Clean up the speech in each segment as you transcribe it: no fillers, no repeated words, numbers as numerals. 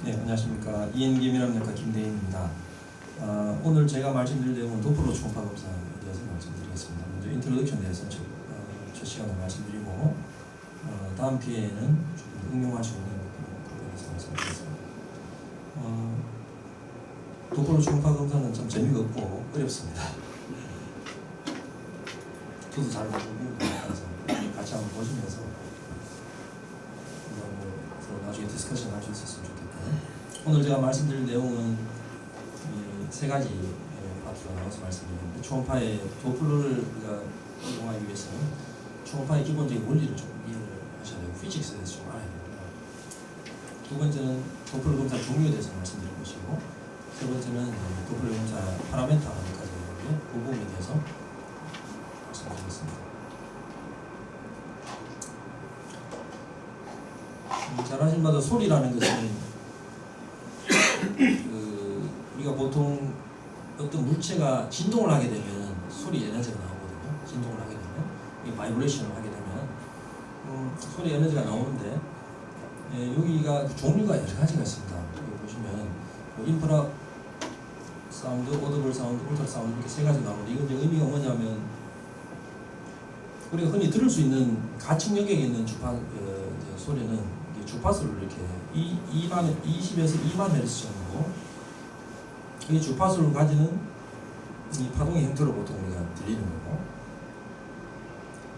네, 안녕하십니까. 이엔기미남내과 김대인입니다. 오늘 제가 말씀드릴 내용은 도플러 초음파 검사에 대해서 말씀드리겠습니다. 먼저 인트로덕션에 대해서 첫 시간에 말씀드리고 다음 기회에는 좀 응용할 수 있는 부분에 대해서 말씀드리겠습니다. 도플러 초음파 검사는 좀 재미가 없고 어렵습니다. 저도 잘 모르는 거라서 같이 한번 보시면서 나중에 디스커션 할 수 있었으면 좋겠고요. 오늘 제가 말씀드릴 내용은 세 가지 파트로 나눠서 말씀드리는데, 초음파의 도플러를 우리가 이용하기 위해서는 초음파의 기본적인 원리를 좀 이해를 하셔야 되고 피직스에 대해서 좀 알아야 됩니다. 두 번째는 도플러 검사 종류에 대해서 말씀드릴 것이고, 세 번째는 도플러 검사 파라메터까지 그 부분에 대해서 말씀드리겠습니다. 잘 아신 바도 소리라는 것은 우리가 보통 어떤 물체가 진동을 하게 되면 소리 에너지가 나오거든요. 진동을 하게 되면, 이 바이브레이션을 하게 되면 소리 에너지가 나오는데, 여기가 종류가 여러 가지가 있습니다. 여기 보시면 인프라 사운드, 오더블 사운드, 울트라 사운드 이렇게 세 가지 나오는데, 이건 이제 의미가 뭐냐면 우리가 흔히 들을 수 있는 가층 영역에 있는 소리는 주파수를 이렇게 20에서 2만 헤르츠 정도, 이 주파수를 가지는 이 파동의 형태로 보통 우리가 들리는 거고,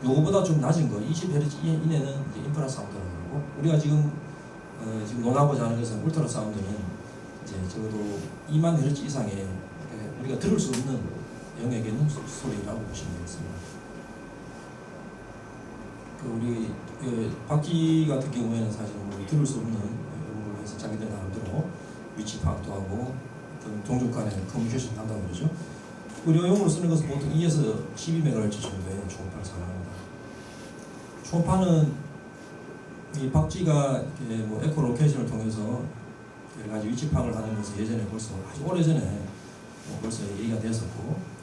요거보다 좀 낮은 거 20헤르츠 이내는 이제 인프라 사운드라고 하고, 우리가 지금 논하고자 하는 것은 울트라 사운드는 이제 적어도 2만 헤르츠 이상의 우리가 들을 수 없는 영역에 있는 소리라고 보시면 되겠습니다. 우리 박쥐 같은 경우에는 사실 들을 수 없는 연구를 해서 자기들 나름대로 위치 파악도 하고 어떤 종족 간의 커뮤니케이션 한다고 그러죠. 의료용으로 쓰는 것은 보통 2에서 12MHz 정도의 초음파를 사용합니다. 초음파는 이 박쥐가 에코로케이션을 통해서 여러 가지 위치 파악을 하는 것은 예전에 벌써 아주 오래전에 벌써 얘기가 됐었고,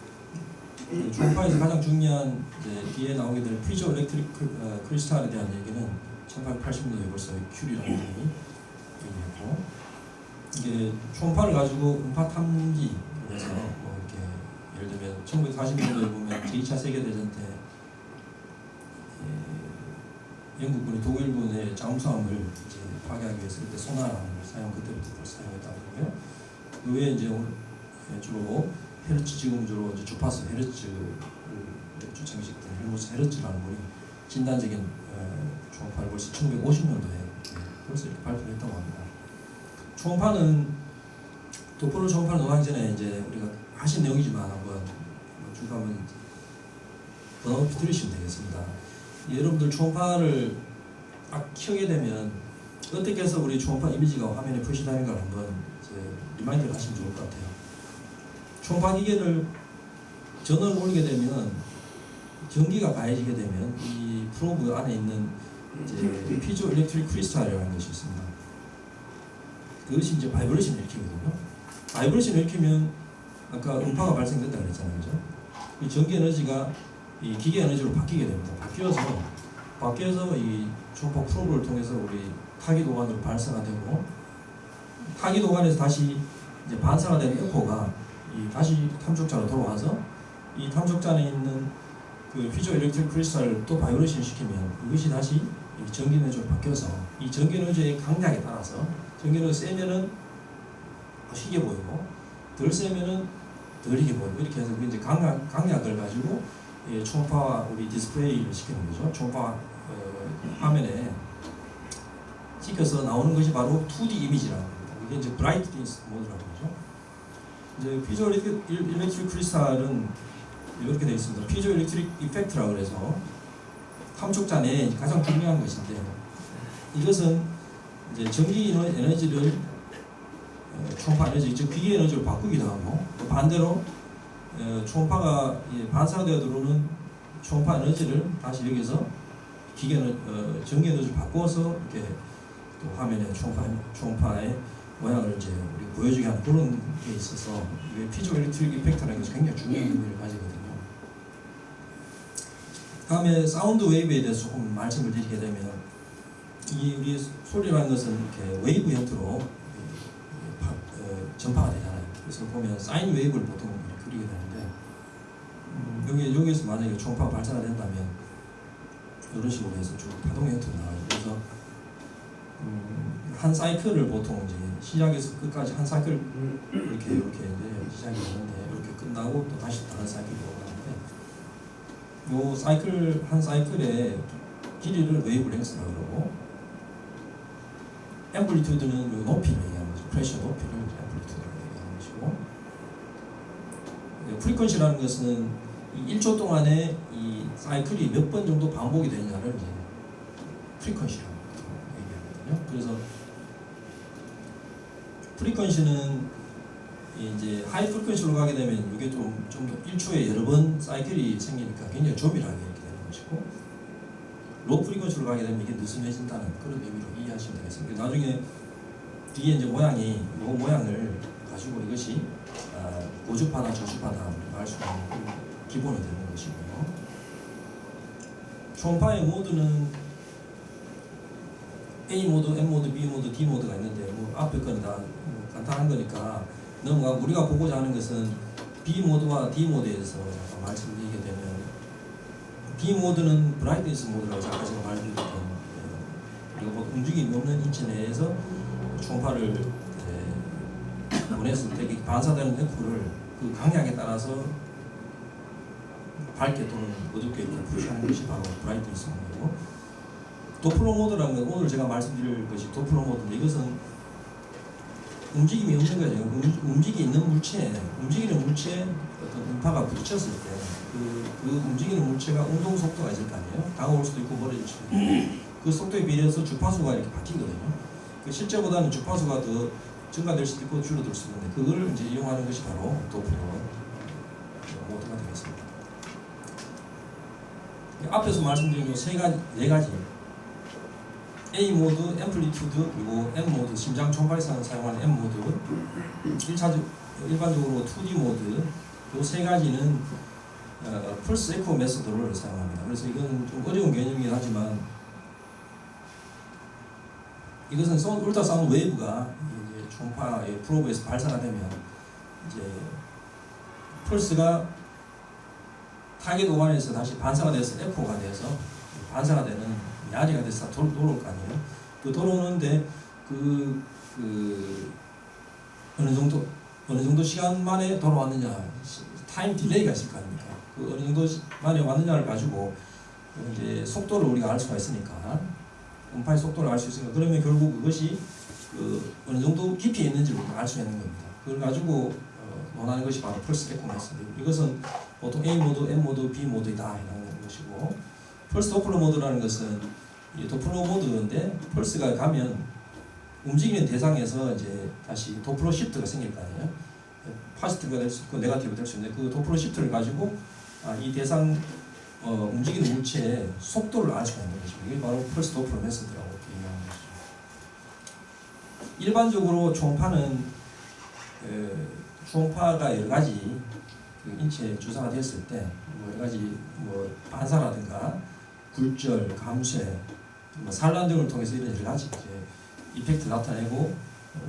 초음파에서 가장 중요한 뒤에 나오게 될 피조 일렉트릭 크리스탈에 대한 얘기는 1880년도에 벌써 큐리라는 분이 얘기했고, 이게 초음파를 가지고 음파 탐지를 해서 이렇게 예를 들면 1940년도에 보면 제2차 세계대전 때 영국군이 독일군의 잠수함을 이제 파괴하기 위해서 그때 소나라는 걸 그때부터 벌써 사용했다고 하고요. 그 외에 이제 주로 헤르츠, 지금 주로 주파수 헤르츠를 주창시켰던 헬무스 헤르츠라는 분이 진단적인 초음파를 벌써 1950년도에 벌써 이렇게 발표를 했다고 합니다. 초음파는 도플러 초음파를 논하기 전에 이제 우리가 하신 내용이지만 한번 중간에 더 높이 들으시면 되겠습니다. 여러분들 초음파를 딱 켜게 되면 어떻게 해서 우리 초음파 이미지가 화면에 표시되는가 한번 리마인드를 하시면 좋을 것 같아요. 초음파 기계를 전원을 올리게 되면, 전기가 가해지게 되면 이 프로브 안에 있는 피조 일렉트릭 크리스탈이라는 것이 있습니다. 그것이 이제 바이브레이션을 일으키거든요. 바이브레이션을 일으키면 아까 음파가 발생됐다고 그랬잖아요, 그죠? 이 전기 에너지가 이 기계 에너지로 바뀌게 됩니다. 바뀌어서 이 초음파 프로브를 통해서 우리 타기 도관으로 발사가 되고, 타기 도관에서 다시 이제 반사가 된 에코가 다시 탐족자로 돌아와서 이 탐족자 안에 있는 그 피조 일렉트릭 크리스탈을 또 바이브레이션 시키면 이것이 다시 전기 에너지로 바뀌어서, 이 전기 에너지의 강약에 따라서 전기 에너지가 세면은 희게 보이고 덜 세면은 덜 희게 보이고, 이렇게 해서 이제 강약을 가지고 초음파 우리 디스플레이를 시키는 거죠. 초음파 화면에 찍혀서 나오는 것이 바로 2D 이미지라고 합니다. 이게 이제 브라이트니스 모드라고 하죠. 이제 피조 일렉트릭 크리스탈은 이렇게 되어 있습니다. 피조 일렉트릭 이펙트라고 해서 탐족자 내에 가장 중요한 것인데, 이것은 이제 전기 에너지를 초음파 에너지, 즉 기계 에너지로 바꾸기도 하고, 또 반대로 초음파가 반사되어 들어오는 초음파 에너지를 다시 여기서 전기 에너지를 바꿔서 이렇게 또 화면에 초음파의 모양을 이제 우리 보여주게 하는 그런 게 있어서, 피조 일렉트릭 이펙트라는 것이 굉장히 중요한 의미를 가지거든요. 다음에 사운드 웨이브에 대해서 조금 말씀을 드리게 되면, 이 우리 소리라는 것은 이렇게 웨이브 형태로 전파가 되잖아요. 그래서 보면 사인 웨이브를 보통 이렇게 그리게 되는데 여기에서 만약에 초음파 발사가 된다면 이런 식으로 해서 쭉 파동 형태로 나와요. 그래서 한 사이클을 보통 이제 시작에서 끝까지 한 사이클 이렇게 이제 시작이 되는데 이렇게 끝나고 또 다시 다른 사이클이 오가는데 요 사이클 한 사이클의 길이를 웨이브 랭스라고 그러고 앰플리튜드는 높이를 얘기하는 거죠. 프레셔 높이를 앰플리튜드라고 얘기하는 것이고 프리퀀시라는 것은 이 1초 동안에 이 사이클이 몇 번 정도 반복이 되느냐를 이제 프리퀀시라고 얘기하거든요. 그래서 프리퀀시는 이제 하이 프리퀀시로 가게 되면 이게 좀 더 1초에 여러 번 사이클이 생기니까 굉장히 조밀하게 이렇게 되는 것이고 로우 프리퀀시로 가게 되면 이게 느슨해진다는 그런 의미로 이해하시면 되겠습니다. 나중에 뒤에 이제 모양이 이 모양을 가지고 이것이 고주파나 저주파나 알 수 있는 기본이 되는 것이고요. 초음파의 모드는 A 모드, M 모드, B 모드, D 모드가 있는데 뭐 앞에 거는 다 간단한 거니까 넘어가고 우리가 보고자 하는 것은 B 모드와 D 모드에 대해서 잠깐 말씀드리게 되면 B 모드는 브라이트니스 모드라고 아까 제가 말씀드렸던 우리가 뭐 움직임이 없는 인체 내에서 초음파를 보냈을 때 반사되는 에코를 그 강약에 따라서 밝게 또는 어둡게 이렇게 표시하는 것이 바로 브라이트니스 모드고 도플러 모드라는 건 오늘 제가 말씀드릴 것이 도플러 모드인데 이것은 움직임이 없는 거죠. 움직이는 물체에 어떤 음파가 부딪혔을 때 그 움직이는 물체가 운동 속도가 있을 거 아니에요. 다가올 수도 있고 멀어질 수도 있고 그 속도에 비례해서 주파수가 이렇게 바뀌거든요. 그 실제보다는 주파수가 더 증가될 수도 있고 줄어들 수도 있는데 그걸 이제 이용하는 것이 바로 도플러 모드가 되겠습니다. 앞에서 말씀드린 네 가지 A 모드, 앰플리튜드, 그리고 M 모드, 심장 초음파에서 사용하는 M 모드, 일반적으로 2D 모드, 이 세 가지는 펄스 에코 메소드를 사용합니다. 그래서 이건 좀 어려운 개념이긴 하지만 이것은 울트라사운드 웨이브가 이제 초음파의 프로브에서 발사가 되면 이제 펄스가 타겟 오간에서 다시 반사가 돼서 에코가 돼서 반사가 되는 야리가 돼서 돌아올 거 아니에요. 그 돌아오는데 어느 정도 시간 만에 돌아왔느냐, 타임 딜레이가 있을 거 아닙니까? 그 어느 정도 만에 왔느냐를 가지고 이제 속도를 우리가 알 수가 있으니까 음파의 속도를 알 수 있으니까 그러면 결국 그것이 어느 정도 깊이에 있는지를 알 수 있는 겁니다. 그걸 가지고 논하는 것이 바로 펄스 에코 메소드. 이것은 보통 A 모드, M 모드, B 모드이다 이라는 것이고 펄스 도플러 모드라는 것은 이 도플러 모드인데 펄스가 가면 움직이는 대상에서 이제 다시 도플러 시프트가 생길 거 아니에요. 포지티브가 될 수 있고 네거티브가 될 수 있는데 그 도플러 시프트를 가지고 이 대상 움직이는 물체의 속도를 알 수가 있는 것입니다. 이게 바로 펄스 도플러 메소드라고 얘기하는 것이죠. 일반적으로 초음파가 여러 가지 인체에 주사가 됐을 때 여러 가지 반사라든가 굴절, 감쇄, 산란 등을 통해서 이런 여러 가지 이펙트를 나타내고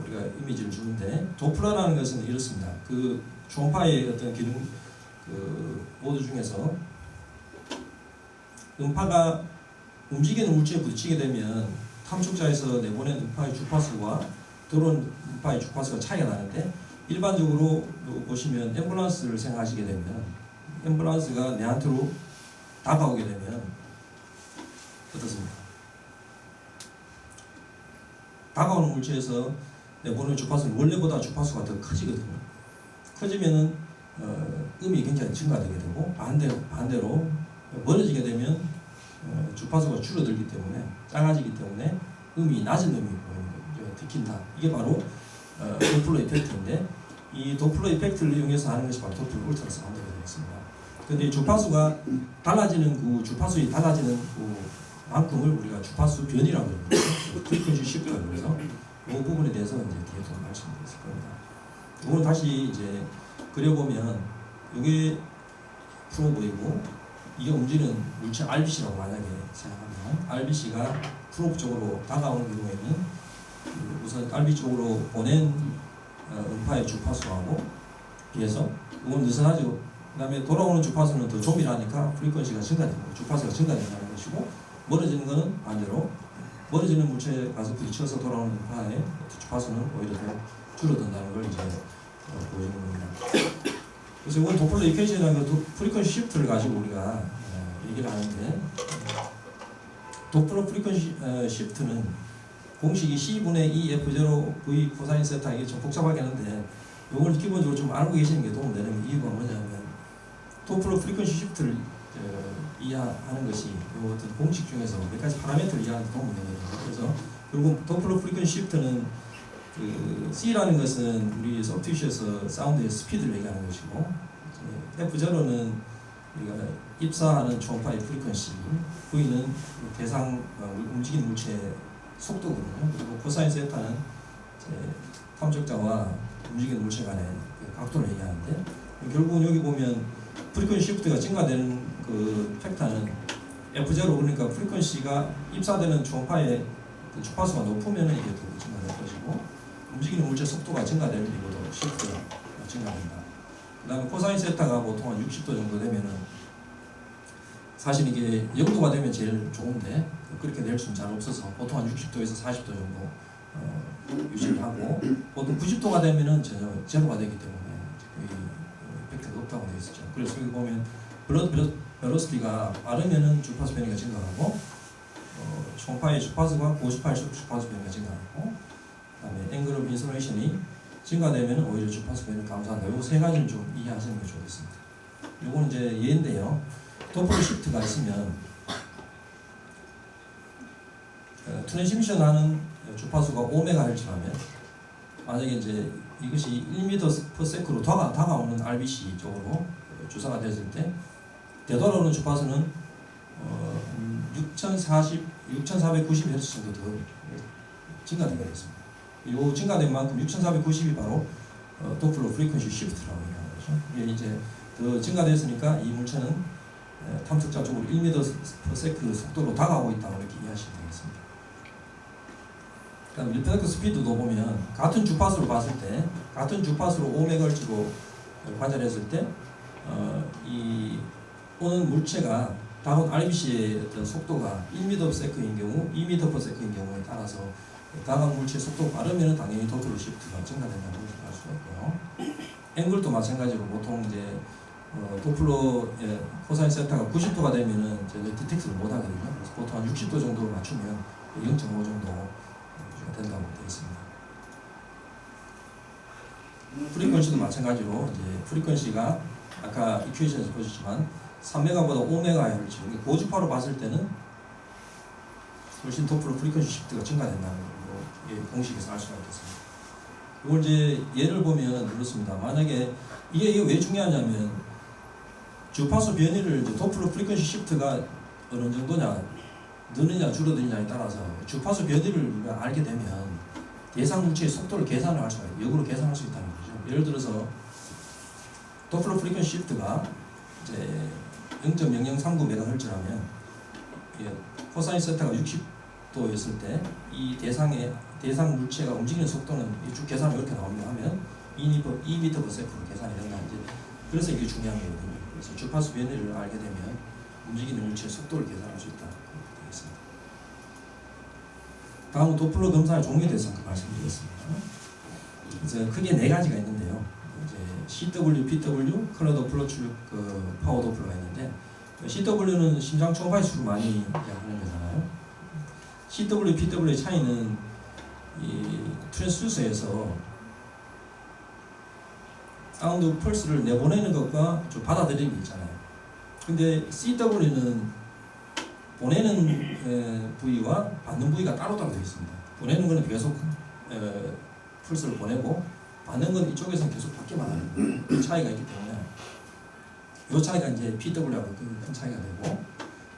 우리가 이미지를 주는데 도플러라는 것은 이렇습니다. 그 초음파의 어떤 기능 모드 중에서 음파가 움직이는 물체에 부딪히게 되면 탐축자에서 내보낸 음파의 주파수와 들어온 음파의 주파수가 차이가 나는데 일반적으로 보시면 앰뷸런스를 생각하시게 되면 앰뷸런스가 내한테로 다가오게 되면 어떻습니까? 다가오는 물체에서 내보내는 주파수는 원래보다 주파수가 더 커지거든요. 커지면은 음이 굉장히 증가되게 되고 반대로 멀어지게 되면 주파수가 줄어들기 때문에 작아지기 때문에 음이 낮은 음이 보이는 거죠. 들킨다. 이게 바로 도플러 이펙트인데 이 도플러 이펙트를 이용해서 하는 것이 바로 도플러 울트라사운드가 되겠습니다. 그런데 주파수가 달라지는 주파수의 달라지는 만큼을 우리가 주파수 변이라고 합니다. 프리퀀시 시프트라고 해서 이 부분에 대해서 이제 뒤에 좀 말씀드렸을 겁니다. 이거는 다시 이제 그려보면 이게 프로브이고 이게 움직이는 물체 RBC라고 만약에 생각하면 RBC가 프로브 쪽으로 다가오는 경우에는 우선 RBC 쪽으로 보낸 음파의 주파수하고 비해서 이건 느슨하죠. 그 다음에 돌아오는 주파수는 더 조밀하니까 프리퀀시가 증가되고 주파수가 증가된다는 것이고, 멀어지는 것은 반대로 멀어지는 물체에 가서 부딪혀서 돌아오는 음파의 주파수는 오히려 더 줄어든다는 걸 이제 보여주는 겁니다. 그래서 이건 도플러 이퀘이션이라는 프리퀀시 시프트를 가지고 우리가 얘기를 하는데, 도플러 프리퀀시 시프트는 공식이 C분의 E F0 V 코사인 세타, 이게 좀 복잡하게 하는데 이걸 기본적으로 좀 알고 계시는 게 도움 되는 이유가 뭐냐면, 도플러 프리퀀시 시프트를 이해하는 것이 이 어떤 공식 중에서 몇 가지 파라미터를 이해하는 데 도움이 되거든요. 그래서 결국 도플러 프리퀀시 시프트는 그 C라는 것은 우리 서브티슈에서 사운드의 스피드를 얘기하는 것이고, F0는 우리가 입사하는 초음파의 프리퀀시, V는 대상 움직이는 물체의 속도거든요. 그리고 코사인 세타는 탐적자와 움직이는 물체 간의 각도를 얘기하는데, 결국은 여기 보면 프리퀀시 시프트가 증가되는 그 팩터는 F0, 그러니까 프리퀀시가 입사되는 초음파의 그 주파수가 높으면 이게 더 증가될 것이고, 움직이는 물체 속도가 증가될 리고도 시프트가 증가된다. 그 다음에 코사인 세타가 보통 한 60도 정도 되면은, 사실 이게 0도가 되면 제일 좋은데 그렇게 될 수는 잘 없어서 보통 한 60도에서 40도 정도 유지를 하고, 보통 90도가 되면은 전혀 제로가 되기 때문에 거의 이펙트가 없다고 되어 있었죠. 그래서 여기 보면 블러드 벨로시티가 빠르면은 주파수 변이가 증가하고, 초음파의 주파수가 고주파의 주파수 변이가 증가하고, 그다음에 앵글 오브 인솔레이션이 증가되면 오히려 주파수 변이를 감소한다. 요 세 가지를 좀 이해하시는 게 좋겠습니다. 요거는 이제 예인데요. 도플러 시프트가 있으면 트랜스미션 하는 주파수가 5MHz라면, 만약에 이제 이것이 1m/s로 다가오는 RBC 쪽으로 주사가 됐을 때 되돌아오는 주파수는 6,490Hz 정도 더 증가되게 됐습니다. 이 증가된 만큼 6,490이 바로 도플러 프리퀀시 시프트라고 얘기하는 거죠. 이게 이제 더 증가됐으니까 이 물체는 탐색자 쪽으로 1m/s 속도로 다가오고 있다고 이렇게 이해하시면 되겠습니다. 그다음 리프렉터 스피드도 보면 같은 주파수로 봤을 때, 같은 주파수로 5MHz로 관찰했을 때, 이 오는 물체가 다운 RBC의 어떤 속도가 1m/s인 경우, 2m/s인 경우에 따라서 다가온 물체의 속도가 빠르면 당연히 도플러 시프트가 증가된다는 것을 알 수가 있고요. 앵글도 마찬가지로 보통 이제 도플러 코사인 세타가 90도가 되면은 디텍트를 못 하거든요. 그래서 보통 한 60도 정도로 맞추면 0.5 정도 된다고 되어 있습니다. 프리퀀시도 마찬가지로 이제 프리퀀시가 아까 이퀘이션에서 보셨지만 3메가보다 5MHz, 고주파로 봤을 때는 훨씬 도플러 프리퀀시 시프트가 증가된다는 걸 공식에서 알 수가 있겠습니다. 이걸 이제 예를 보면 그렇습니다. 만약에 이게 왜 중요하냐면, 주파수 변이를 이제 도플러 프리퀀시 시프트가 어느 정도냐, 느느냐 줄어드느냐에 따라서 주파수 변이를 우리가 알게 되면 대상 물체의 속도를 계산을 할 수가 있어요. 역으로 계산할 수 있다는 거죠. 예를 들어서 도플러 프리퀀시 시프트가 이제 0.0039MHz라면 코사인 세타가 60도였을 때 이 대상 물체가 움직이는 속도는 쭉 계산이 이렇게 나옵니다 하면 2m/s로 계산이 된다. 이제 그래서 이게 중요한 거거든요. 그래서 주파수 변이를 알게 되면 움직이는 물체의 속도를 계산할 수 있다. 되겠습니다. 다음은 도플러 검사의 종류에 대해서 말씀드리겠습니다. 그래서 크게 네 가지가 있는데요. 이제 CW, PW, 컬러 도플러 출력 파워 도플러가 있는데, CW는 심장 초음파의 수를 많이 하는 거잖아요. CW, PW의 차이는 이 트랜스듀서에서 사운드 펄스를 내보내는 것과 좀 받아들이는 게 있잖아요. 근데 CW는 보내는 부위와 받는 부위가 따로따로 되어 있습니다. 보내는 것은 계속 펄스를 보내고, 받는 건 이쪽에서는 계속 받기만 하는 그 차이가 있기 때문에 이 차이가 이제 PW하고 큰 차이가 되고,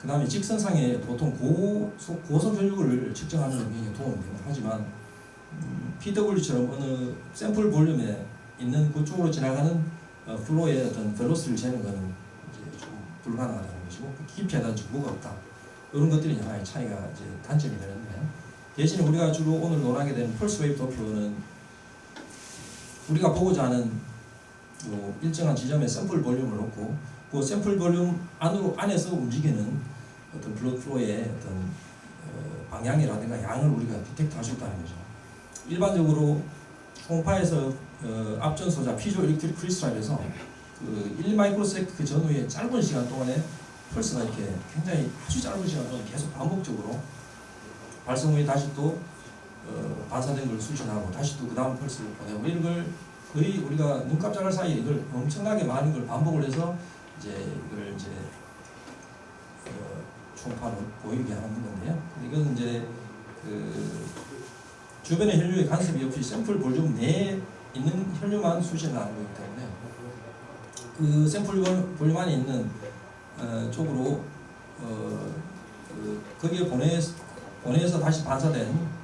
그 다음에 직선상에 보통 고속 혈육을 측정하는 데 굉장히 도움이 됩니다. 하지만 PW처럼 어느 샘플 볼륨에 있는 그쪽으로 지나가는 플로의 어떤 벨로시티를 재는 것은 이제 좀 불가능하다는 것이고 깊이에 대한 정보가 없다. 이런 것들이 하나의 차이가 이제 단점이 되는데 대신에 우리가 주로 오늘 논하게 되는 펄스 웨이브 도플러는 우리가 보고자 하는 일정한 지점에 샘플 볼륨을 놓고 그 샘플 볼륨 안에서 움직이는 어떤 블러드 플로우의 어떤 방향이라든가 양을 우리가 디텍트 할 수 있다는 거죠. 일반적으로 초음파에서 앞전 소자 피조 일렉트릭 크리스탈에서 그 1마이크로세컨드 전후에 짧은 시간 동안에 펄스가 이렇게 굉장히 아주 짧은 시간 동안 계속 반복적으로 발생 후에 다시 또 반사된 걸 수신하고 다시 또 그 다음 펄스를 보내고 이런 걸 거의 우리가 눈 깜짝할 사이에 이걸 엄청나게 많은 걸 반복을 해서 이제 이걸 이제 초음파로 보이게 하는 건데요. 이건 이제 그 주변의 혈류의 간섭이 없이 샘플 볼륨 내에 있는 혈류만 수신하는 거기 때문에 그 샘플 볼륨 안에 있는 쪽으로 거기에 보내서 다시 반사된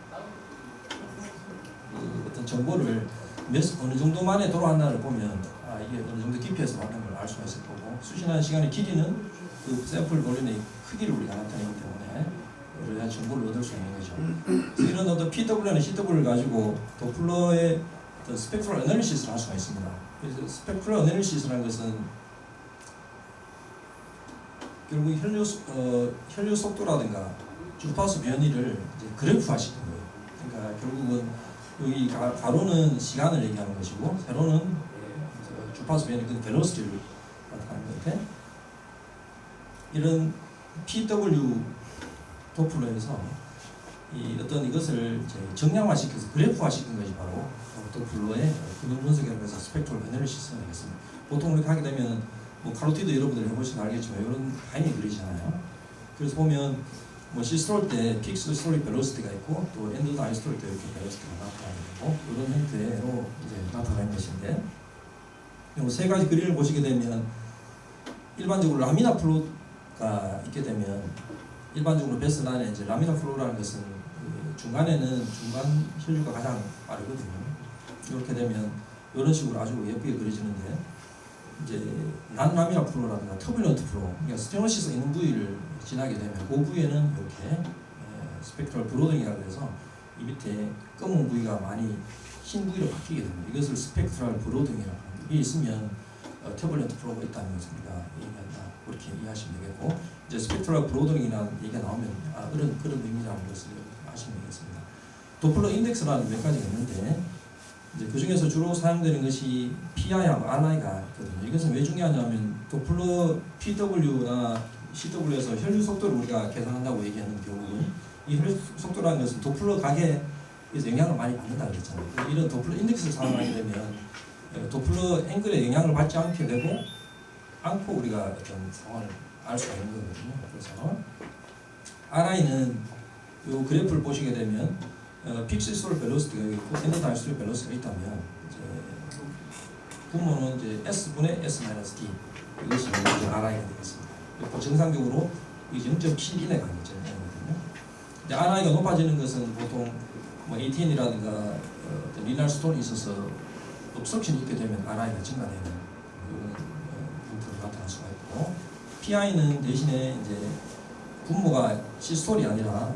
그 어떤 정보를 어느 정도 만에 돌아왔나를 보면 이게 어느 정도 깊이에서 왔는 걸 알 수가 있을 거고 수신하는 시간의 길이는 그 샘플 볼륨의 크기를 우리가 나타내기 때문에 그래야 정보를 얻을 수 있는 거죠. 그래서 이런 어떤 PW나 CW를 가지고 도플러의 어떤 스펙트럴 애널리시스를 할 수가 있습니다. 그래서 스펙트럴 애널리시스라는 것은 결국 혈류 속도라든가 주파수 변이를 이제 그래프화시키는 거예요. 그러니까 결국은 여기 가로는 시간을 얘기하는 것이고 세로는 주파수 변이 그 벨로시티를 나타내는 건데 이런 PW 도플러에서 이 어떤 이것을 이제 정량화시켜서 그래프화시킨 것이 바로 도플러의 근원 분석이라고 해서 스펙트럴 애널리시스가 되겠습니다. 보통 이렇게 하게 되면 뭐 카로티드 여러분들 해보시면 알겠지만 이런 라인이 그리잖아요. 그래서 보면 뭐 시스톨 때 픽스 스토리 벨로시티가 있고 또 엔드 아이스톨 때 이렇게 벨로시티가 나타나고 이런 형태로 이제 나타나는 것인데 이 세 가지 그림을 보시게 되면 일반적으로 라미나 플로가 있게 되면 일반적으로 베슬 안에 이제 라미나 플로라는 것은 그 중간에는 중간 혈류가 가장 빠르거든요. 이렇게 되면 이런 식으로 아주 예쁘게 그려지는데 이제 난 라미나 플로라든가 터뷸런트 플로, 그러니까 스테노시스 있는 부위를 지나게 되면 그 부위에는 이렇게 스펙트럴 브로딩이라고 해서 이 밑에 검은 부위가 많이 흰 부위로 바뀌게 됩니다. 이것을 스펙트럴 브로딩이라고 합니다. 이게 있으면 터뷸런트 플로가 있다는 것을 우리가 얘기한다. 그렇게 이해하시면 되겠고 이제 스펙트럴 브로딩이라는 얘기가 나오면 그런 의미라는 것을 아시면 되겠습니다. 도플러 인덱스라는 몇 가지가 있는데 이제 그 중에서 주로 사용되는 것이 PI하고 RI가 있거든요. 이것은 왜 중요하냐면 도플러 PW나 CW에서 혈류 속도를 우리가 계산한다고 얘기하는 경우는 이 혈류 속도라는 것은 도플러 가계에서 영향을 많이 받는다 그랬잖아요. 이런 도플러 인덱스를 사용하게 되면 도플러 앵글에 영향을 받지 않게 되고 않고 우리가 어떤 상황을 알 수가 있는 거거든요. 그래서 RI는 이 그래프를 보시게 되면 픽시솔 벨로시티가 있고 엔드 다이스톨 벨로시티가 있다면 이제 분모는 이제 S분의 S-D 이것이 이제 RI가 되겠습니다. 그리고 정상적으로 이게 0.7 이내가 되거든요. 이제 RI가 높아지는 것은 보통 뭐 ATN이라든가 리날 스톤이 있어서 obstruction이 있게 되면 RI가 증가되는 이런 형태로 나타날 수가 있고 PI는 대신에 이제 분모가 시스톨이 아니라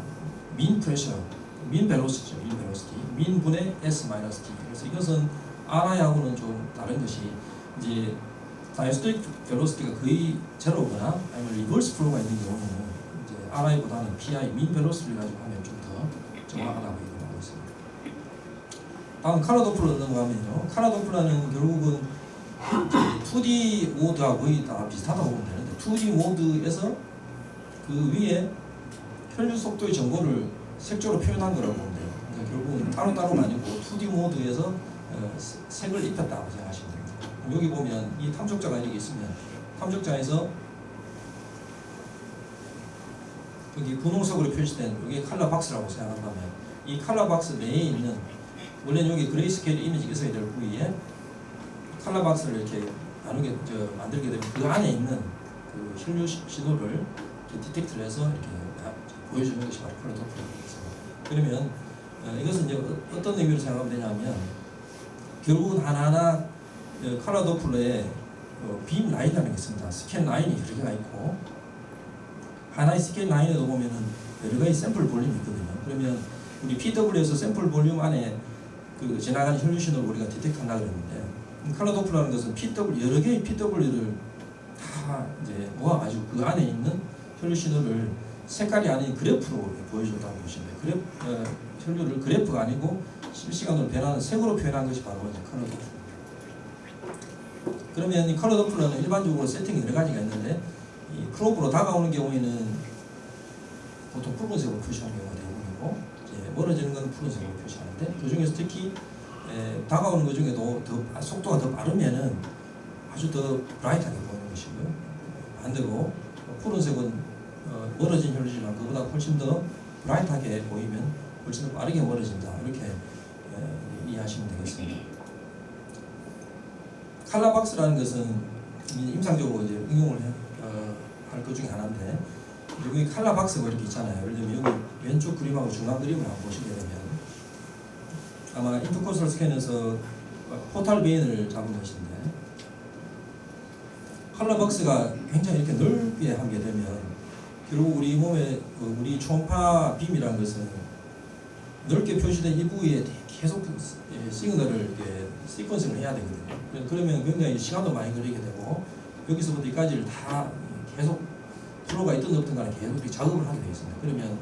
민 프레셔, 민 벨로시티죠. 민 분의 S-D. 그래서 이것은 RI하고는 좀 다른 것이 이제 다이스토릭 벨로시티가 거의 제로거나 아니면 리버스 플로우가 있는 경우는 이제 RI보다는 PI 민 벨로시티를 가지고 하면 좀 더 정확하다고 얘기하고 있습니다. 다음 카라 도플러 넘어가면요. 카라 도플러는 결국은 2D 모드하고 거의 다 비슷하다고 보면 되는데 2D 모드에서 그 위에 혈류 속도의 정보를 색조로 표현한 거라고 보면 돼요. 그러니까 결국은 따로따로가 아니고 2D 모드에서 색을 입혔다고 생각하시면 됩니다. 여기 보면 이 탐적자가 이렇게 있으면 탐적자에서 여기 분홍색으로 표시된 여기 컬러 박스라고 생각한다면 이 컬러 박스 내에 있는 원래 여기 그레이스케일 이미지가 있어야 될 부위에 컬러 박스를 이렇게 나누게 만들게 되면 그 안에 있는 그 혈류 신호를 디텍트를 해서 이렇게 보여주는 것이 바로 컬러 도플러입니다. 그러면 이것은 이제 어떤 의미로 생각하면 되냐면 결국은 하나하나 컬러 도플러의 빔 라인이라는 게 있습니다. 스캔 라인이 여러 개가 있고 하나의 스캔 라인에도 보면은 여러 가지 샘플 볼륨이 있거든요. 그러면 우리 PW에서 샘플 볼륨 안에 그 지나가는 혈류 신호를 우리가 디텍트한다 그랬는데 컬러 도플러라는 것은 여러 개의 PW를 다 이제 모아가지고 그 안에 있는 혈류 신호를 색깔이 아닌 그래프로 보여줬다고 보시면 돼요. 혈류를 그래프가 아니고 실시간으로 변하는 색으로 표현한 것이 바로 이제 컬러 도플러. 그러면 이 컬러 도플러는 일반적으로 세팅이 여러 가지가 있는데 이 크롭으로 다가오는 경우에는 보통 붉은색으로 표시하는 경우가 대부분이고 이제 멀어지는 건 푸른색으로 표시하는데 그 중에서 특히 다가오는 것 중에도 더 속도가 더 빠르면은 아주 더 브라이트하게 보이는 것이고요. 반대로 푸른색은 멀어진 혈류지만 그보다 훨씬 더 브라이트하게 보이면 훨씬 더 빠르게 멀어진다 이렇게 이해하시면 되겠습니다. 칼라박스라는 것은 임상적으로 이제 응용을 할 것 중에 하나인데 여기 칼라박스가 이렇게 있잖아요. 예를 들면 여기 왼쪽 그림하고 중간 그림을 한번 보시게 되면 아마 인터코스탈 스캔에서 포탈 베인을 잡은 것인데 컬러박스가 굉장히 이렇게 넓게 하게 되면 결국 우리 몸에 우리 초음파 빔이라는 것은 넓게 표시된 이 부위에 계속 시그널을 이렇게 시퀀싱을 해야 되거든요. 그러면 굉장히 시간도 많이 걸리게 되고 여기서부터 여기까지를 다 계속 플로우가 있든 없든 간에 계속 이렇게 작업을 하게 되어 있습니다. 그러면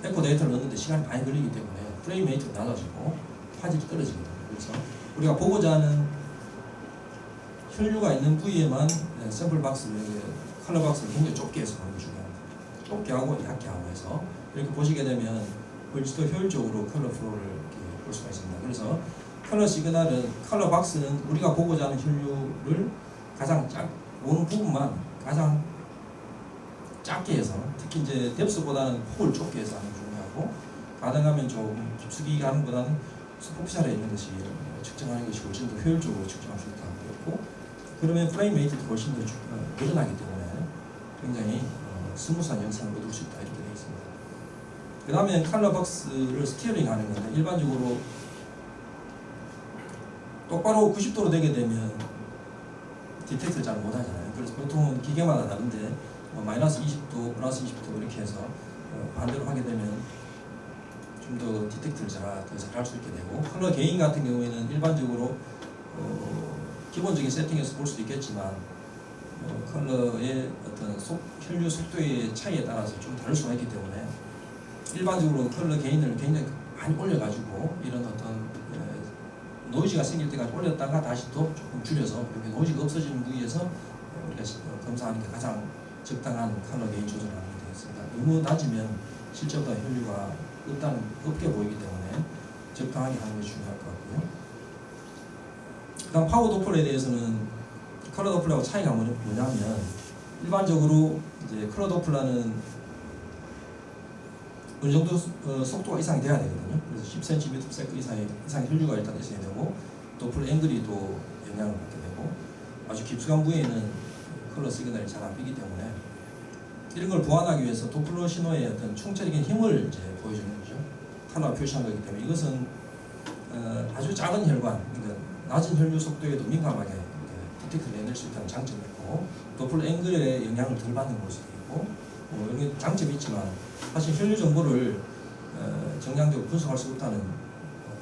에코 데이터를 넣는데 시간이 많이 걸리기 때문에 프레임 레이트가 낮아지고 화질이 떨어집니다. 그래서 우리가 보고자 하는 혈류가 있는 부위에만 샘플 박스를 컬러 박스를 굉장히 좁게 해서 하는 게 중요합니다. 좁게 하고 얇게 하고 해서 이렇게 보시게 되면 훨씬 더 효율적으로 컬러 플로우를 이렇게 볼 수가 있습니다. 그래서 컬러 시그널은 컬러 박스는 우리가 보고자 하는 혈류를 가장 오는 부분만 가장 작게 해서 특히 이제 뎁스보다는 폭을 좁게 해서 하는 게 중요하고 가능하면 좀 깊숙이 가는 것보다는 슈퍼피셜에 있는 것이 측정하는 것이 훨씬 더 효율적으로 측정할 수 있다고 그랬고 그러면 프레임 레이트도 훨씬 더 늘어나기 때문에 굉장히 스무스한 영상을 얻을 수 있다 이렇게 되어 있습니다. 그 다음에 컬러 박스를 스티어링 하는 건데 일반적으로 똑바로 90도로 되게 되면 디텍트를 잘 못하잖아요. 그래서 보통은 기계마다 다른데 마이너스 20도, 플러스 20도 이렇게 해서 반대로 하게 되면 좀 더 디텍트를 더 잘할 수 있게 되고 컬러 게인 같은 경우에는 일반적으로 기본적인 세팅에서 볼 수도 있겠지만 컬러의 어떤 혈류 속도의 차이에 따라서 좀 다를 수가 있기 때문에 일반적으로 컬러 게인을 굉장히 많이 올려가지고 이런 어떤 노이즈가 생길 때까지 올렸다가 다시 또 조금 줄여서 이렇게 노이즈가 없어지는 부위에서 우리가 검사하는 게 가장 적당한 컬러 게인 조절을 하는 게 되겠습니다. 너무 낮으면 실제보다 혈류가 없게 보이기 때문에 적당하게 하는 게 중요할 것 같고요. 그다음 파워 도플러에 대해서는 컬러 도플러하고 차이가 뭐냐면 일반적으로 이제 컬러 도플러는 어느 정도 속도가 이상이 돼야 되거든요. 그래서 10cm/s 이상의 혈류가 일단 있어야 되고 도플러 앵글이 또 영향을 받게 되고 아주 깊숙한 부위에는 컬러 시그널이 잘 안 비기 때문에 이런 걸 보완하기 위해서 도플러 신호의 어떤 총체적인 힘을 이제 보여주는 거죠. 컬러가 표시한 거기 때문에 이것은 아주 작은 혈관, 그러니까 낮은 혈류 속도에도 민감하게 디텍트를 해낼 수 있다는 장점이 있고 도플러 앵글의 영향을 덜 받는 걸 수도 있고 여기 장점이 있지만 사실 혈류 정보를 정량적으로 분석할 수 없다는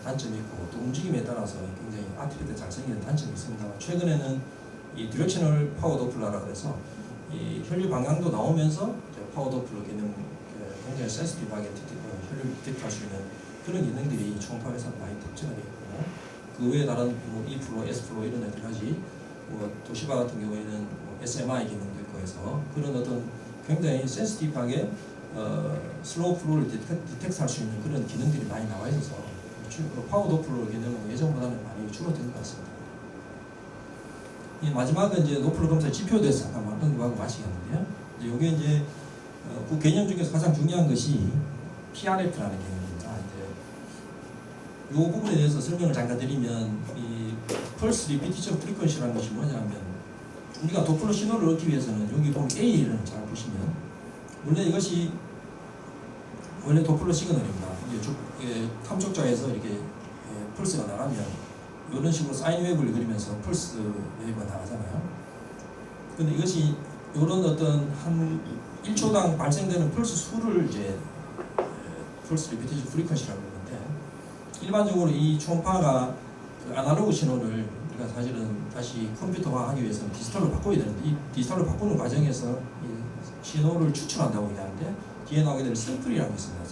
단점이 있고 또 움직임에 따라서 굉장히 아티피트 잘 생기는 단점이 있습니다. 최근에는 이 디렉셔널 파워 도플러라고 해서 이 혈류 방향도 나오면서 파워 도플러 기능 굉장히 센시티브하게 혈류를 디텍트할 수 있는 그런 기능들이 초음파 회사로 많이 탑재가 되어 있고 그 외에 다른 E-프로, S-프로 이런 애들까지 도시바 같은 경우에는 SMI 기능도 있고 해서 그런 어떤 굉장히 센시티브하게 슬로우 플로우를 디텍트할 수 있는 그런 기능들이 많이 나와 있어서 파워 도플러 기능은 예전보다는 많이 줄어든 것 같습니다. 이 마지막은 이제 도플러 검사의 지표에 대해서 잠깐 언급하고 마치겠는데요. 이게 이제 그 개념 중에서 가장 중요한 것이 PRF라는 개념입니다. 이제 이 부분에 대해서 설명을 잠깐 드리면 이 펄스 리피티션 프리퀀시라는 것이 뭐냐면 우리가 도플러 신호를 얻기 위해서는 여기 보면 A를 잘 보시면 원래 이것이 원래 도플러 시그널입니다. 이게 탐촉자에서 이렇게 펄스가 나가면 이런 식으로 사인 웨이브를 그리면서 펄스 웨이브가 나가잖아요. 근데 이것이 이런 어떤 한 1초당 발생되는 펄스 수를 이제 펄스 리피티션 프리퀀시라고 그러는데, 일반적으로 이 초음파가 그 아날로그 신호를 우리가 사실은 다시 컴퓨터화하기 위해서는 디지털로 바꿔야 되는데, 이 디지털로 바꾸는 과정에서 이 신호를 추출한다고 얘기하는데, 뒤에 나오게 될 샘플이라는 게 있습니다.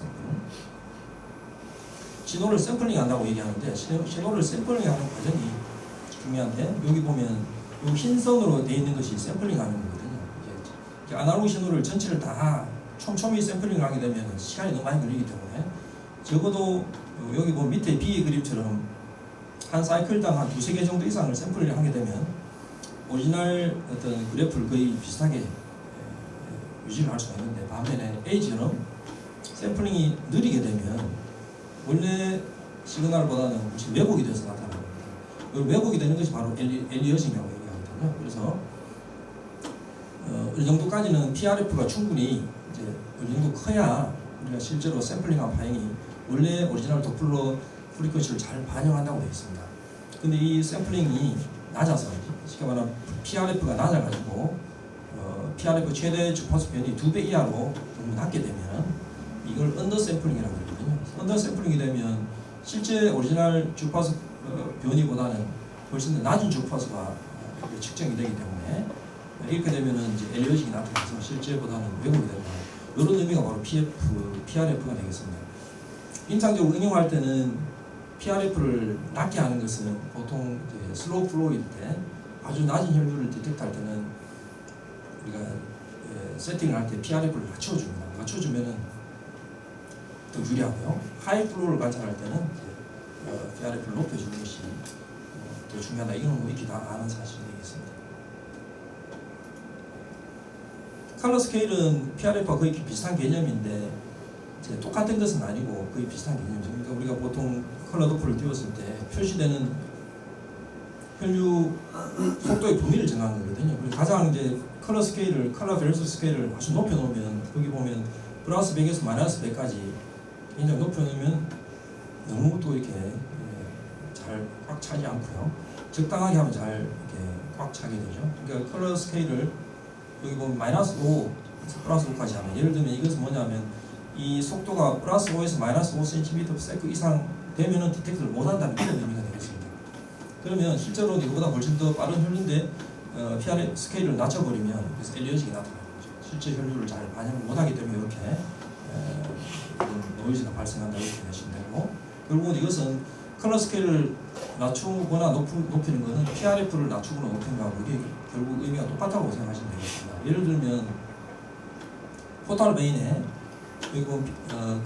신호를 샘플링한다고 얘기하는데, 신호를 샘플링하는 과정이 중요한데, 여기 보면 이 흰 선으로 되어 있는 것이 샘플링하는 거거든요. 이게 아날로그 신호를 전체를 다 촘촘히 샘플링을 하게 되면 시간이 너무 많이 걸리기 때문에, 적어도 여기 보면 밑에 B 그림처럼 한 사이클당 한 2-3개 정도 이상을 샘플을 하게 되면 오리지널 어떤 그래프를 거의 비슷하게 유지를 할 수가 있는데, 반면에 A처럼 샘플링이 느리게 되면 원래 시그널보다는 왜곡이 돼서 나타나는 겁니다. 왜곡이 되는 것이 바로 엘리어싱이라고 얘기하거든요. 그래서 어느 정도까지는 PRF가 충분히 이제 어느 정도 커야 우리가 실제로 샘플링한 파행이 원래 오리지널 도플러 프리퀀시를 잘 반영한다고 되어 있습니다. 근데 이 샘플링이 낮아서, 쉽게 말하면 PRF가 낮아가지고 PRF 최대 주파수 변이 2배 이하로 너무 낮게 되면 이걸 언더 샘플링이라고 하거든요. 언더 샘플링이 되면 실제 오리지널 주파수 변이보다는 훨씬 더 낮은 주파수가 측정이 되기 때문에, 이렇게 되면은 이제 엘리어싱이 나타나서 실제보다는 왜곡이 된다. 이런 의미가 바로 PRF가 되겠습니다. 임상적으로 응용할 때는 PRF를 낮게 하는 것은 보통 이제 슬로우 플로우일 때, 아주 낮은 혈류를 디텍트할 때는 우리가 세팅을 할 때 PRF를 낮춰줍니다. 낮춰주면은 더 유리하고요. 하이 플로우를 관찰할 때는 PRF를 높여주는 것이 더 중요하다. 이건 뭐 이렇게 다 아는 사실이 되겠습니다. 컬러 스케일은 PRF와 거의 비슷한 개념인데, 이제 똑같은 것은 아니고 거의 비슷한 개념이죠. 그러니까 우리가 보통 컬러 도프를 띄웠을 때 표시되는 혈류 속도의 범위를 정하는 거거든요. 그리고 가장 이제 컬러 스케일을, 컬러 밸런스 스케일을 아주 높여 놓으면, 거기 보면 플러스 100에서 마이너스 100까지 굉장히 높여 놓으면 너무 또 이렇게 잘 꽉 차지 않고요. 적당하게 하면 잘 이렇게 꽉 차게 되죠. 그러니까 컬러 스케일을 여기 보면 마이너스 5, 플러스 5까지 하면, 예를 들면 이것은 뭐냐면 이 속도가 플러스 5에서 마이너스 5cm/s 이상 되면은 디텍트를 못한다는 그런 의미가 되겠습니다. 그러면 실제로 이거보다 훨씬 더 빠른 혈류인데 PRF 스케일을 낮춰버리면 그래서 엘리어싱이 나타나는 거죠. 실제 혈류를 잘 반영을 못하기 때문에 이렇게 노이즈가 발생한다 이렇게 되시면 되고, 결국은 이것은 컬러 스케일을 낮추거나 높이는 것은 PRF를 낮추거나 높이는 거하고 이게 결국 의미가 똑같다고 생각하시면 되겠습니다. 예를 들면 포탈 베인에 여기 보면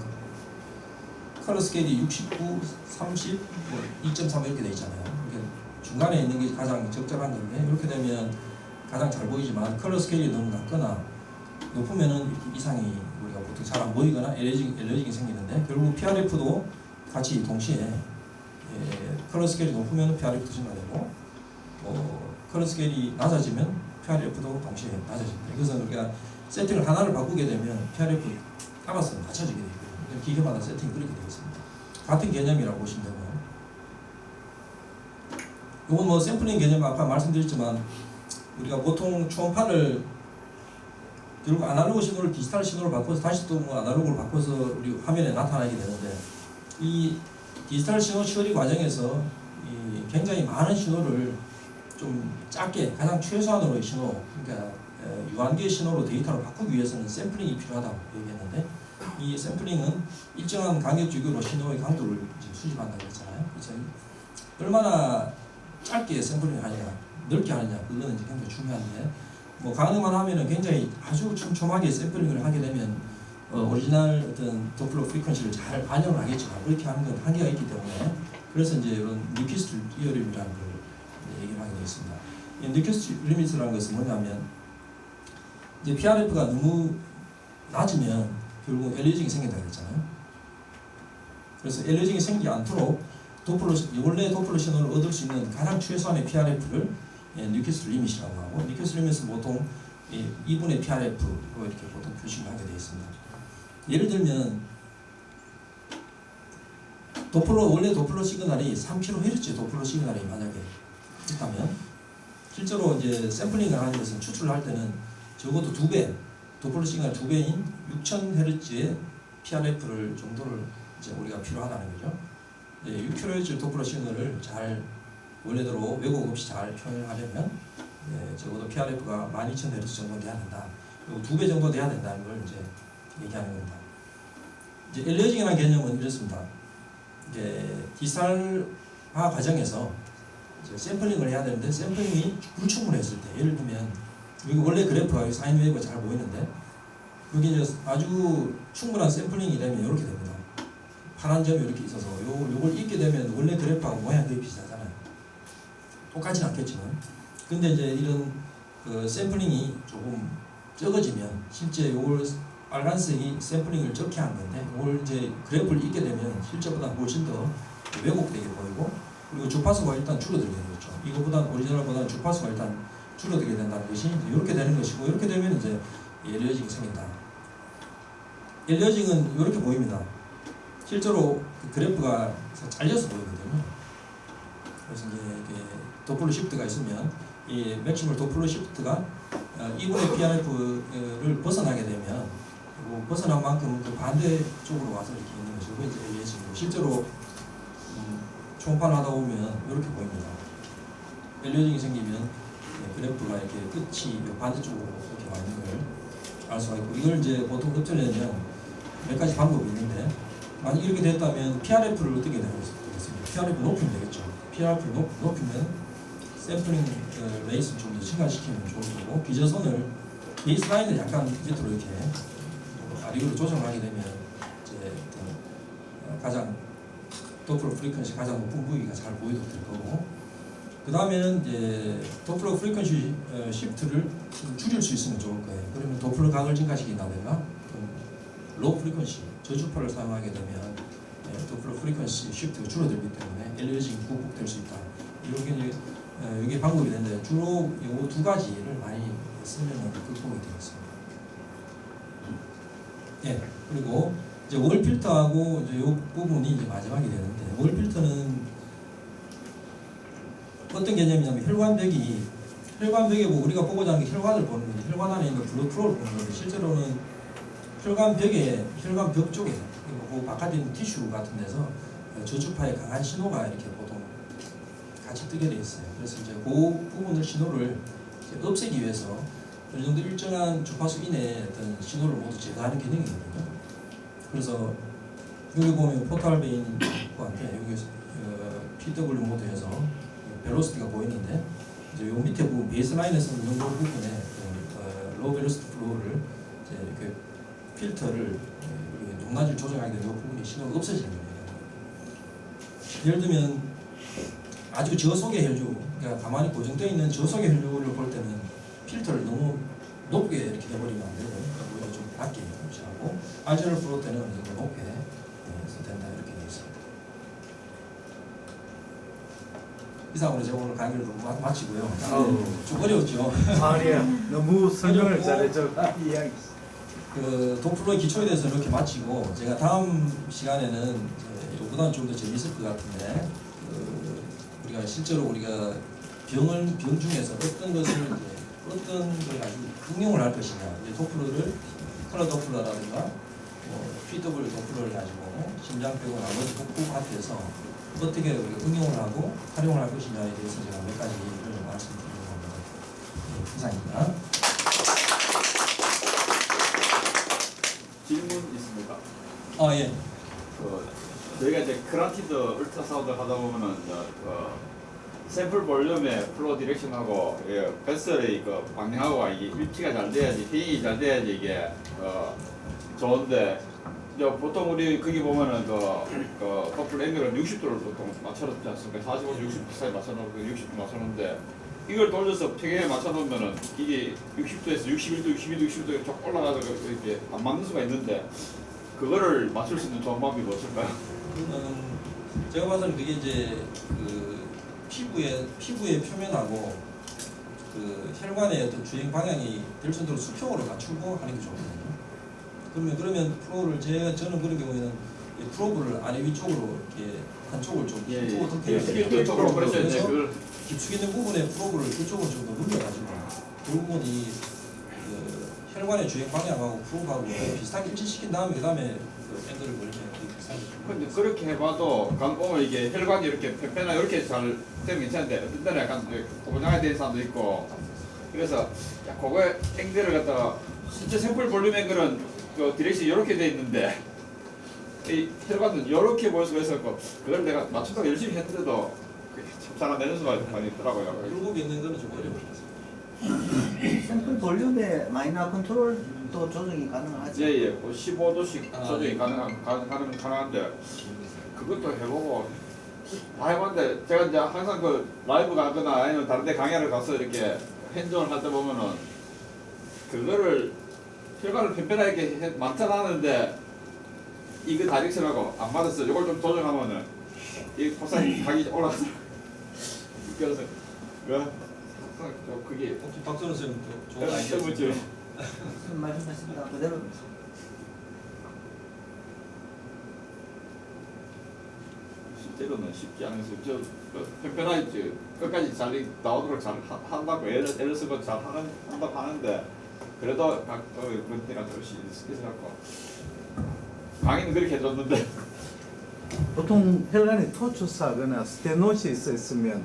컬러 스케일이 69, 30, 2.3 이렇게 되어 있잖아요. 이렇게 중간에 있는 게 가장 적절한 건데, 이렇게 되면 가장 잘 보이지만 컬러 스케일이 너무 낮거나 높으면은 이상이 우리가 보통 잘 안 보이거나 엘리어싱이 생기는데, 결국 PRF도 같이 동시에 컬러 스케일이 높으면 PRF도 증가되고 컬러 스케일이 낮아지면 PRF도 동시에 낮아집니다. 이것은 우리가 세팅을 하나를 바꾸게 되면 PRF 따라서 낮춰지게 되거든요. 기계마다 세팅이 그렇게 되어 있습니다. 같은 개념이라고 보시면 되고요. 이건 뭐 샘플링 개념 아까 말씀드렸지만, 우리가 보통 초음파를 결국 아날로그 신호를 디지털 신호로 바꿔서 다시 또 뭐 아날로그로 바꿔서 우리 화면에 나타나게 되는데, 이 디지털 신호 처리 과정에서 이 굉장히 많은 신호를 좀 작게, 가장 최소한으로의 신호, 그러니까 유한계 신호로 데이터로 바꾸기 위해서는 샘플링이 필요하다고 얘기했는데, 이 샘플링은 일정한 간격 주기로 신호의 강도를 수집한다고 했잖아요. 그래서 얼마나 짧게 샘플링을 하느냐, 넓게 하느냐, 그거는 이제 굉장히 중요한데, 뭐 가능만 하면은 굉장히 아주 촘촘하게 샘플링을 하게 되면 오리지널 어떤 도플러 프리퀀시를 잘 반영을 하겠지만, 그렇게 하는 건 한계가 있기 때문에, 그래서 이제 이런 뉴키스트 리어림이라는 걸 얘기를 하게 되었습니다. 이 뉴키스트 리미트라는 것은 뭐냐면, 이제 PRF가 너무 낮으면 결국 엘리어싱이 생긴다고 했잖아요. 그래서 엘리어싱이 생기지 않도록 원래 도플러 신호를 얻을 수 있는 가장 최소한의 PRF를 뉴키스트 리밋이라고 하고, 뉴키스트 리밋은 보통 2분의 PRF로 이렇게 보통 표시를 하게 되어 있습니다. 예를 들면 도플러 원래 도플러 시그널이 3kHz 도플러 시그널이 만약에 있다면 실제로 이제 샘플링을 하는 것은 추출을 할 때는 적어도 2배 도플러 시그널 2배인 6000Hz의 PRF를 정도를 이제 우리가 필요하다는 거죠. 6kHz 도플러 시그널을 잘 원래대로 왜곡 없이 잘 표현을 하려면 적어도 PRF가 12000Hz 정도 돼야 된다. 그리고 2배 정도 돼야 된다는 걸 이제 얘기하는 겁니다. 이제 엘리어징이라는 개념은 이렇습니다. 이제 디지털화 과정에서 이제 샘플링을 해야 되는데 샘플링이 불충분했을 때, 예를 들면 여기 원래 그래프가 사인 웨이브가 잘 보이는데 여기 이제 아주 충분한 샘플링이 되면 이렇게 됩니다. 파란 점이 이렇게 있어서 요걸 읽게 되면 원래 그래프하고 모양이 되게 비슷하잖아요. 똑같지는 않겠지만, 근데 이제 이런 그 샘플링이 조금 적어지면 실제 요걸 빨간색이 샘플링을 적게 한 건데 이걸 이제 그래프를 읽게 되면 실제보다 훨씬 더 왜곡되게 보이고, 그리고 주파수가 일단 줄어들게 되겠죠. 이거보다 오리지널보다 주파수가 일단 줄어들게 된다는 것이 이렇게 되는 것이고, 이렇게 되면 이제 엘리어징이 생긴다. 엘리어징은 이렇게 보입니다. 실제로 그 그래프가 잘려서 보이거든요. 그래서 이제 이게 도플러 시프트가 있으면 이 맥시멀 도플러 시프트가 2분의 PRF를 벗어나게 되면 벗어난 만큼 그 반대쪽으로 와서 이렇게 있는 것이고, 이제 엘리어징이고, 실제로 초음파를 하다 보면 이렇게 보입니다. 엘리어징이 생기면 그래프가 이렇게 끝이 반대쪽으로 이렇게 와 있는 걸 알 수가 있고, 이걸 이제 보통 흡전하려면 몇 가지 방법이 있는데, 만약 이렇게 됐다면 PRF를 어떻게 되겠습니까? PRF 높이면 되겠죠. PRF 높이면 샘플링 레이스를 좀 더 증가시키면 좋을 거고, 기저선을 베이스라인을 약간 밑으로 이렇게 아래로 조정하게 되면 이제 가장 도플러 프리퀀시 가장 높은 부위가 잘 보이도록 될 거고, 그 다음에는 이제 도플러 프리퀀시 시프트를 줄일 수 있으면 좋을 거예요. 그러면 도플러 각을 증가시킨다든가 로우 프리퀀시 저주파를 사용하게 되면 도플러 프리퀀시 시프트가 줄어들기 때문에 엘리어징이 극복될 수 있다. 이게 방법이 되는데 주로 이 두 가지를 많이 쓰면 극복이 되겠습니다. 그리고 이제 월 필터하고 이제 이 부분이 이제 마지막이 되는데, 월 필터는 어떤 개념이냐면 혈관벽에 뭐 우리가 보고자 하는 게 혈관을 보는 건데, 혈관 안에 있는 블러드 플로우를 보는 건데, 실제로는 혈관벽 쪽에 그 바깥에 있는 티슈 같은 데서 저주파의 강한 신호가 이렇게 보통 같이 뜨게 돼 있어요. 그래서 이제 그 부분을 신호를 이제 없애기 위해서 어느 정도 일정한 주파수 이내의 어떤 신호를 모두 제거하는 기능이거든요. 그래서 여기 보면 포탈베인과한테 여기 PW 모드에서 벨로시티가 보이는데, 이제 요 밑에 부분 베이스라인에서 있는 그 부분에 로우 벨로시티 플로우를 이제 이렇게 필터를 높낮이를 조정하게 되면 이 부분이 신호가 없어지는 거예요. 예를 들면 아주 저속의 혈류, 그러니까 가만히 고정되어 있는 저속의 혈류를 볼 때는 필터를 너무 높게 이렇게 해버리면 안 되고, 오히려 좀 낮게 유지하고, 알제럴 플로우 때는 어느 정도 높게 해서 된다, 이렇게 되어 있습니다. 이상으로 제가 오늘 강의를 좀 마치고요. 좀 어려웠죠? 아니야, 너무 설명을 잘해줘. 이야기. 그 도플러의 기초에 대해서 이렇게 마치고, 제가 다음 시간에는 이보다는 좀 더 재밌을 것 같은데, 우리가 실제로 우리가 병 중에서 어떤 것을 이제 어떤 걸 가지고 응용을 할 것이냐, 이제 도플러를 컬러 도플러라든가 PW 도플러를 가지고 심장병원 나머지 복부 파트에서 어떻게 우리가 응용을 하고 활용을 할 것이냐에 대해서 제가 몇 가지를 말씀드리려고 합니다. 이상입니다. 질문 있습니까? 예. 저희가 이제 그라티드 울트라사운드 하다 보면은 샘플 볼륨의 플로우 디렉션하고 베슬의 그 방향하고 이게 일치가 잘 돼야지, 힐링이 잘 돼야지 이게 좋은데, 보통 우리 거기 보면은 커플 앵글은 60도를 보통 맞춰놓지 않습니까? 45, 60도 사이 맞춰놓고 60도 맞춰놓는데, 이걸 돌려서 평행에 맞춰놓으면은 이게 60도에서 61도, 62도, 60도 쫙 올라가서 이렇게 안 맞는 수가 있는데, 그거를 맞출 수 있는 좋은 방법이 무엇일까요? 제가 봐서는 그게 이제 그 피부의 표면하고 그 혈관의 어떤 주행 방향이 될 정도로 수평으로 맞추고 하는 게 좋거든요. 그러면 플로우를 저는 그런 경우에는 이 프로브를 아래 위쪽으로 이렇게 한쪽을 좀 예, 쪽으로 예. 덮여야 쪽으로 그래서 이제 그래서 그걸 깊숙이 있는 부분에 프로브를 이쪽으로 좀 더 눌러가지고 그 부분이 그 혈관의 주행 방향하고 프로브하고 비슷하게 일치시킨 다음에 그다음에 그 밴드를 걸면 비슷하게 근데 그렇게 해봐도 간 보면 이게 혈관이 이렇게 팽팽하게 이렇게 잘 되면 괜찮은데 어떤 때는 약간 고장이 된 사람도 있고 그래서 야 그거에 앵글을 갖다가 실제 샘플 볼륨 앵글은 그 디렉션이 이렇게 돼 있는데 이 혈관은 이렇게 보일 수가 있었고 그걸 내가 맞춘다고 열심히 했더라도 참잘 안 되는 수가 많이 있더라고요. 굴곡이 있는 거는 좀 어려워요. 샘플 볼륨의 마이너 컨트롤도 조정이 가능하죠. 예예, 15도씩 아, 조정이 네. 가능한데 그것도 해보고 다 해봤는데 제가 이제 항상 그 라이브 가거나 아니면 다른데 강의를 가서 이렇게 핸즈온 할 때 보면은 그거를 혈관을 팽팽하게 만들어놨는데 이거 다이렉션하고 안 맞았어. 이걸 좀 조정하면은 이 포상이 각이 올라가서 그래서 그게 혹시 박선우 쌤 좋은 좀 아이디어 죠 있으세요? 무슨 말씀하십니까? 그대로 실제로는 쉽지 않아서 저 팽팽하게 끝까지 잘 나오도록 잘 한다고 애를 쓰고 잘 한다고 하는데 그래도 그런 때가 조금씩 있어갖고 강의는 그렇게 해줬는데 보통 혈관이 토추스하거나 스테노시스 있으면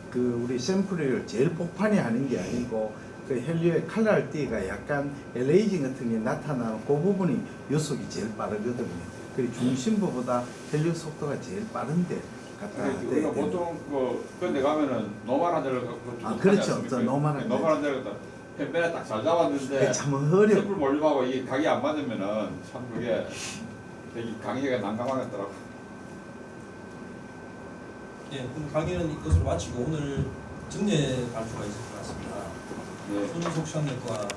그 우리 샘플을 제일 폭판이 하는 게 아니고 그 혈류의 칼날띠가 약간 엘레이징 같은 게 나타나는 그 부분이 요속이 제일 빠르거든요. 그리고 중심부보다 혈류 속도가 제일 빠른데 갖다 대야 우리가 돼요. 보통 그런데 가면은 노멀한 데를 아, 그렇죠. 저 노멀한 데. 노멀한 데를 팽팽하게 딱 잘 잡았는데 참 어려워. 샘플 몰림하고 이 각이 안 맞으면은 참 그게 되게 강의가 난감하겠더라고. 예, 그럼 강의는 이것으로 마치고 오늘 정례 발표가 있을 것 같습니다. 예. 손흥석 시장님과